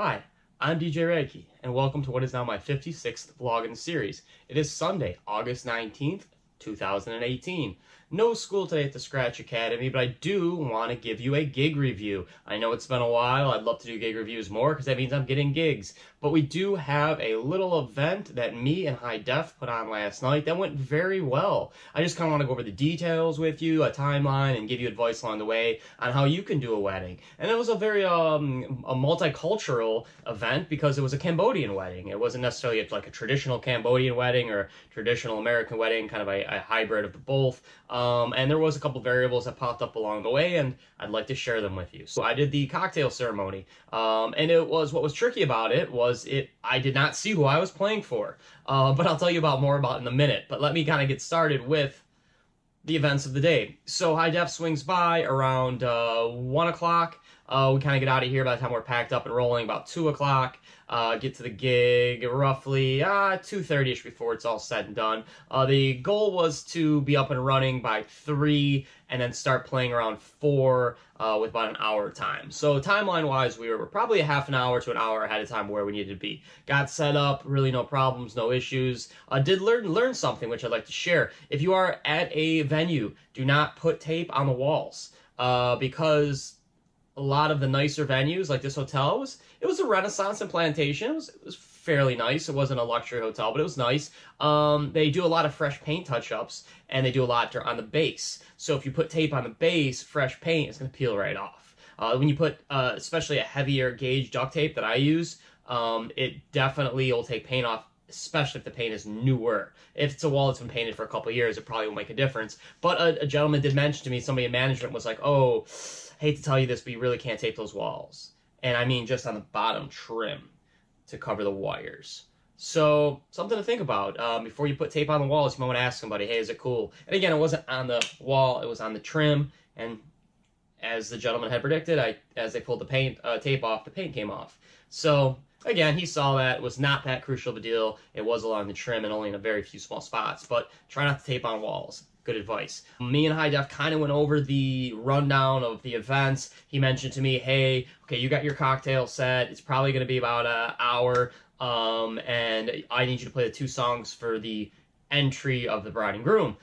Hi, I'm DJ Rad Key, and welcome to what is now my 56th vlog in the series. It is Sunday, August 19th, 2018. No school today at the Scratch Academy, but I do want to give you a gig review. I know it's been a while. I'd love to do gig reviews more because that means I'm getting gigs. But we do have a little event that me and High Def put on last night that went very well. I just kind of want to go over the details with you, a timeline, and give you advice along the way on how you can do a wedding. And it was a very a multicultural event because it was a Cambodian wedding. It wasn't necessarily like a traditional Cambodian wedding or traditional American wedding, kind of a hybrid of the both. And there was a couple variables that popped up along the way, and I'd like to share them with you. So I did the cocktail ceremony, and what was tricky about it was I did not see who I was playing for, but I'll tell you more about in a minute. But let me kind of get started with the events of the day. So High Def swings by around 1 o'clock. We kind of get out of here by the time we're packed up and rolling about 2 o'clock. Get to the gig roughly 2:30ish before it's all said and done. The goal was to be up and running by 3 and then start playing around 4 with about an hour time. So timeline-wise, we were probably a half an hour to an hour ahead of time where we needed to be. Got set up, really no problems, no issues. Did learn something, which I'd like to share. If you are at a venue, do not put tape on the walls because a lot of the nicer venues, like this hotel, it was a Renaissance and Plantation. It was fairly nice. It wasn't a luxury hotel, but it was nice. They do a lot of fresh paint touch-ups, and they do a lot on the base. So if you put tape on the base, fresh paint is going to peel right off. When you put, especially a heavier gauge duct tape that I use, it definitely will take paint off, especially if the paint is newer. If it's a wall that's been painted for a couple of years, it probably won't make a difference. But a gentleman did mention to me, somebody in management was like, oh, hate to tell you this, but you really can't tape those walls. And I mean just on the bottom trim to cover the wires. So something to think about. Before you put tape on the walls, you might want to ask somebody, hey, is it cool? And again, it wasn't on the wall, it was on the trim. And as the gentleman had predicted, as they pulled the tape off, the paint came off. So again, he saw that. It was not that crucial of a deal. It was along the trim and only in a very few small spots. But try not to tape on walls. Good advice. Me and High Def kind of went over the rundown of the events. He mentioned to me, hey, okay, you got your cocktail set. It's probably going to be about an hour, and I need you to play the 2 songs for the entry of the bride and groom.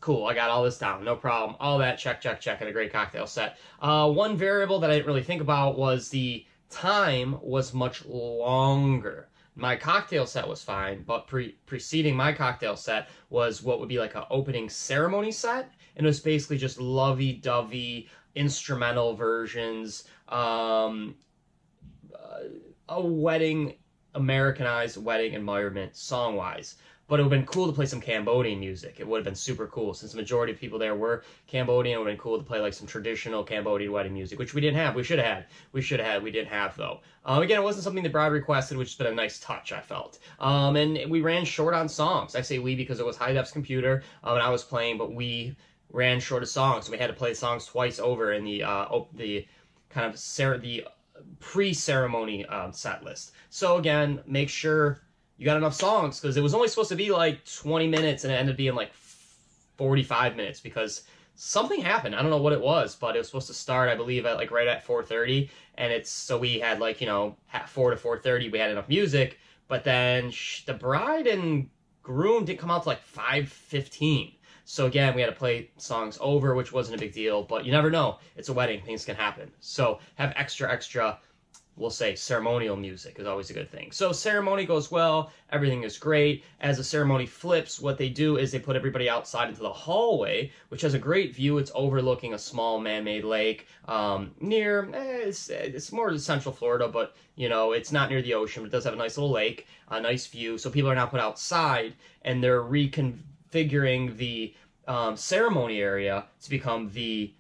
Cool, I got all this down, no problem. All that, check, and a great cocktail set. One variable that I didn't really think about was the time was much longer. My cocktail set was fine, but preceding my cocktail set was what would be like an opening ceremony set, and it was basically just lovey-dovey instrumental versions, a wedding, Americanized wedding environment song-wise. But it would have been cool to play some Cambodian music. It would have been super cool. Since the majority of people there were Cambodian, it would have been cool to play like some traditional Cambodian wedding music, which we didn't have. We should have had. We didn't have, though. Again, it wasn't something the bride requested, which has been a nice touch, I felt. And we ran short on songs. I say we because it was High Def's computer, and I was playing, but we ran short of songs. We had to play songs twice over in the kind of the pre-ceremony set list. So again, make sure you got enough songs, because it was only supposed to be like 20 minutes and it ended up being like 45 minutes because something happened. I don't know what it was, but it was supposed to start, I believe, at like right at 4:30, and so we had like, at 4 to 4:30 we had enough music, but then the bride and groom didn't come out till like 5:15. So again, we had to play songs over, which wasn't a big deal, but you never know. It's a wedding, things can happen. So have extra, we'll say ceremonial music is always a good thing. So ceremony goes well, everything is great. As the ceremony flips, what they do is they put everybody outside into the hallway, which has a great view. It's overlooking a small man-made lake it's more central Florida, but it's not near the ocean, but it does have a nice little lake, a nice view. So people are now put outside, and they're reconfiguring the ceremony area to become the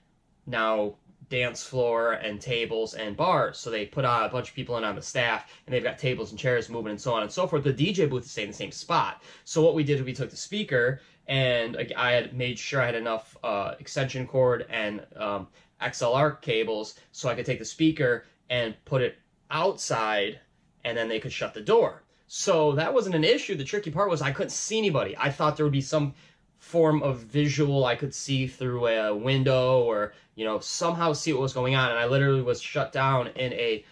now dance floor and tables and bars. So they put a bunch of people in on the staff, and they've got tables and chairs moving and so on and so forth. The DJ booth is staying in the same spot. So what we did, we took the speaker, and I had made sure I had enough extension cord and XLR cables so I could take the speaker and put it outside, and then they could shut the door. So that wasn't an issue. The tricky part was I couldn't see anybody. I thought there would be some form of visual I could see through a window, or somehow see what was going on, and I literally was shut down in a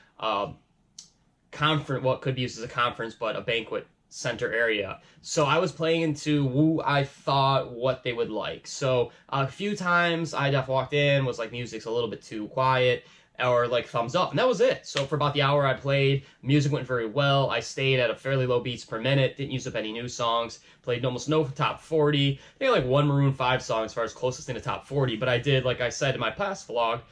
what could be used as a conference, but a banquet center area. So I was playing into who I thought what they would like. So a few times I def walked in, was like, music's a little bit too quiet, or like thumbs up, and that was it. So for about the hour I played, music went very well. I stayed at a fairly low beats per minute, didn't use up any new songs, played almost no top 40. I think like one Maroon 5 song as far as closest thing to top 40, but I did, like I said in my past vlog,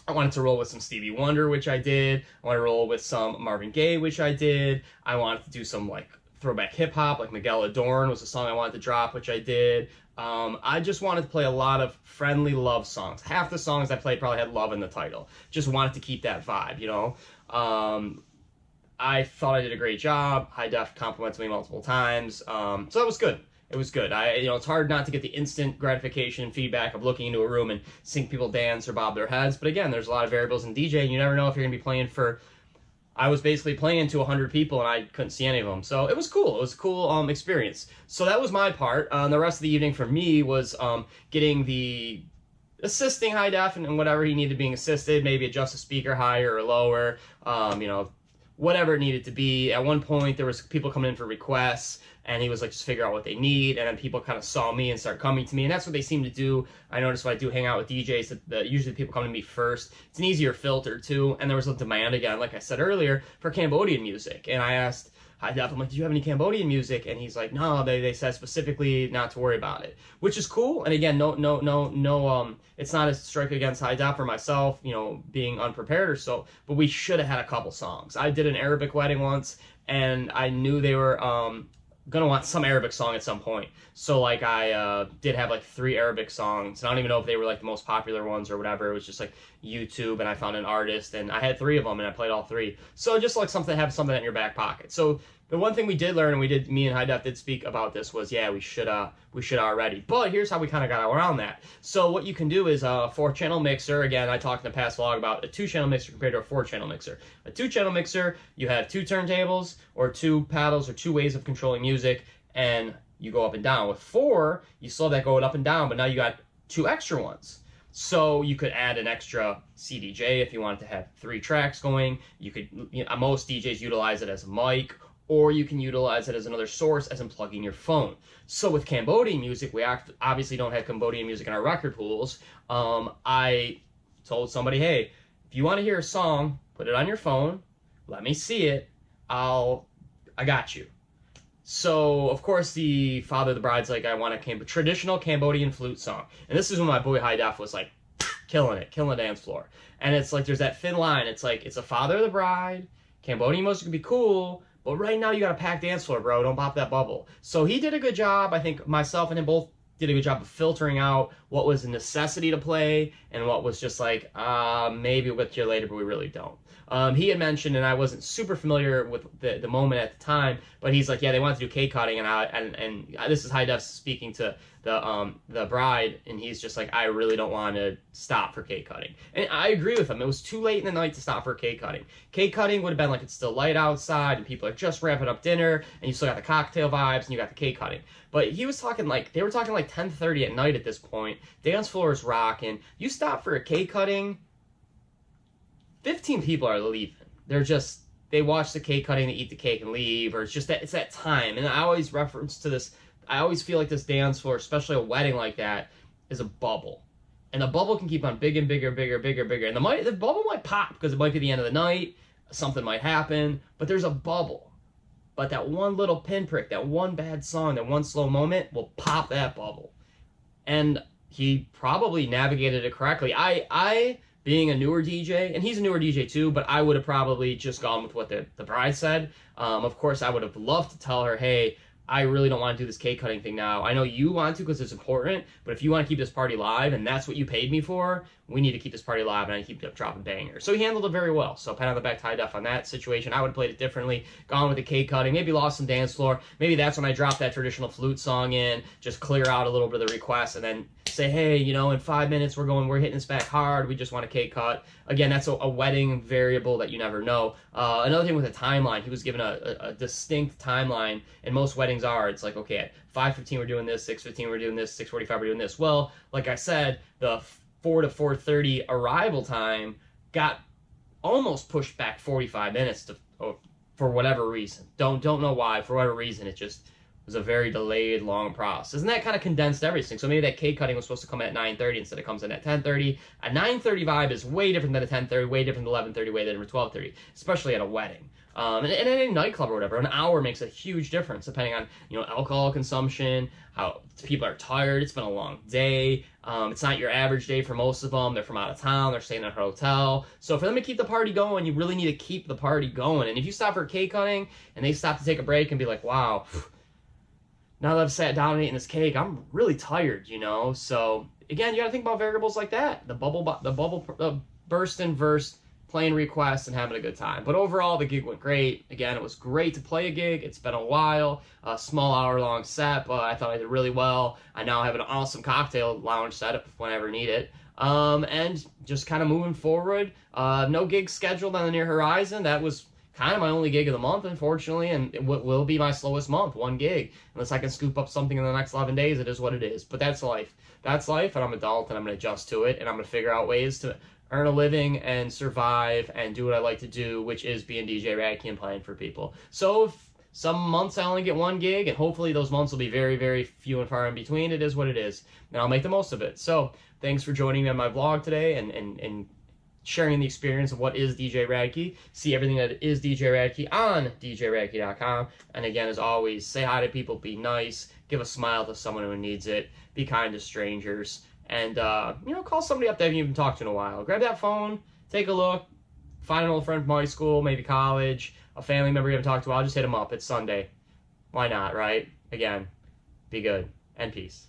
I wanted to roll with some Stevie Wonder, which I did. I wanted to roll with some Marvin Gaye, which I did. I wanted to do some like throwback hip hop, like Miguel Adorn was a song I wanted to drop, which I did. I just wanted to play a lot of friendly love songs. Half the songs I played probably had love in the title. Just wanted to keep that vibe, you know. I thought I did a great job. High Def complimented me multiple times, so that was good. It was good. It's hard not to get the instant gratification feedback of looking into a room and seeing people dance or bob their heads. But again, there's a lot of variables in DJ, and you never know if you're going to be playing for... I was basically playing to 100 people, and I couldn't see any of them. So it was cool. It was a cool experience. So that was my part. The rest of the evening for me was getting the... assisting High Def and whatever he needed being assisted, maybe adjust the speaker higher or lower, whatever it needed to be. At one point, there was people coming in for requests, and he was like, just figure out what they need, and then people kind of saw me and start coming to me, and that's what they seem to do. I notice when I do hang out with DJs that usually people come to me first. It's an easier filter, too, and there was a demand, again, like I said earlier, for Cambodian music, and I asked High Def, I'm like, do you have any Cambodian music? And he's like, no, they said specifically not to worry about it, which is cool. And again, no, it's not a strike against High Def or myself, being unprepared or so, but we should have had a couple songs. I did an Arabic wedding once, and I knew they were gonna want some Arabic song at some point. So like I did have like 3 Arabic songs, and I don't even know if they were like the most popular ones or whatever. It was just like YouTube, and I found an artist, and I had 3 of them, and I played all 3. So just like have something in your back pocket. So the one thing we did learn, and me and High Def did speak about this, was yeah, we should already. But here's how we kind of got around that. So what you can do is a 4-channel mixer. Again, I talked in the past vlog about a 2-channel mixer compared to a 4-channel mixer. A 2-channel mixer, you have 2 turntables or 2 paddles or 2 ways of controlling music, and you go up and down. With 4, you still have that going up and down, but now you got 2 extra ones. So you could add an extra CDJ if you wanted to have 3 tracks going. You could, most DJs utilize it as a mic, or you can utilize it as another source, as in plugging your phone. So with Cambodian music, we obviously don't have Cambodian music in our record pools. I told somebody, hey, if you want to hear a song, put it on your phone, let me see it, I got you. So, of course, the father of the bride's like, I want a traditional Cambodian flute song. And this is when my boy High Def was like, killing the dance floor. And it's like, there's that thin line. It's like, it's a father of the bride, Cambodian music can be cool, but right now you got a packed dance floor, bro. Don't pop that bubble. So he did a good job. I think myself and him both did a good job of filtering out what was a necessity to play and what was just like, maybe we'll get to you later, but we really don't. He had mentioned, and I wasn't super familiar with the moment at the time, but he's like, yeah, they wanted to do cake cutting, and this is High Def speaking to the bride, and he's just like, I really don't want to stop for cake cutting. And I agree with him. It was too late in the night to stop for cake cutting. Cake cutting would have been like, it's still light outside, and people are just wrapping up dinner, and you still got the cocktail vibes, and you got the cake cutting. But he was talking like, they were talking like 10:30 at night at this point. Dance floor is rocking. You stop for a cake cutting, 15 people are leaving. They watch the cake cutting, they eat the cake and leave, or it's that time. And I always reference to this, I always feel like this dance floor, especially a wedding like that, is a bubble. And the bubble can keep on bigger and bigger, bigger, bigger, bigger. And the bubble might pop because it might be the end of the night, something might happen, but there's a bubble. But that one little pinprick, that one bad song, that one slow moment will pop that bubble. And he probably navigated it correctly. I being a newer DJ, and he's a newer DJ too, but I would have probably just gone with what the bride said. Of course, I would have loved to tell her, hey, I really don't want to do this cake cutting thing now. I know you want to because it's important, but if you want to keep this party live and that's what you paid me for, we need to keep this party live and I need to keep dropping bangers. So he handled it very well. So pat on the back to High Def on that situation. I would have played it differently, gone with the cake cutting, maybe lost some dance floor. Maybe that's when I dropped that traditional flute song in, just clear out a little bit of the request and then say, hey, in 5 minutes we're hitting this back hard. We just want a cake cut. Again, that's a wedding variable that you never know. Another thing with a timeline, he was given a distinct timeline, and most weddings are. It's like, okay, at 5:15 we're doing this, 6:15 we're doing this, 6:45 we're doing this. Well, like I said, the 4 to 4:30 arrival time got almost pushed back 45 minutes for whatever reason. Don't know why. For whatever reason, it just was a very delayed, long process. And that kind of condensed everything. So maybe that cake cutting was supposed to come at 9:30 instead it comes in at 10:30. A 9:30 vibe is way different than a 10:30, way different than 11:30, way different than 12:30, especially at a wedding. And at any nightclub or whatever, an hour makes a huge difference depending on, alcohol consumption, how people are tired. It's been a long day. It's not your average day for most of them. They're from out of town. They're staying in a hotel. So for them to keep the party going, you really need to keep the party going. And if you stop for cake cutting and they stop to take a break and be like, wow, now that I've sat down and eaten this cake, I'm really tired, So again, you got to think about variables like that. The bubble burst and verse, playing requests and having a good time. But overall, the gig went great. Again, it was great to play a gig. It's been a while. A small hour-long set, but I thought I did really well. I now have an awesome cocktail lounge setup whenever I need it. And just kind of moving forward. No gigs scheduled on the near horizon. That was kind of my only gig of the month, unfortunately, and it will be my slowest month, one gig. Unless I can scoop up something in the next 11 days, it is what it is. But that's life. That's life, and I'm an adult, and I'm going to adjust to it, and I'm going to figure out ways to earn a living and survive and do what I like to do, which is being DJ Rad Key and playing for people. So if some months I only get one gig, and hopefully those months will be very, very few and far in between, it is what it is, and I'll make the most of it. So thanks for joining me on my vlog today and sharing the experience of what is DJ Rad Key. See everything that is DJ Rad Key on djradkey.com. And again, as always, say hi to people, be nice, give a smile to someone who needs it, be kind to strangers, and call somebody up that you haven't talked to in a while. Grab that phone, take a look, find an old friend from high school, maybe college, a family member you haven't talked to. I'll just hit them up. It's Sunday. Why not, right? Again, be good and peace.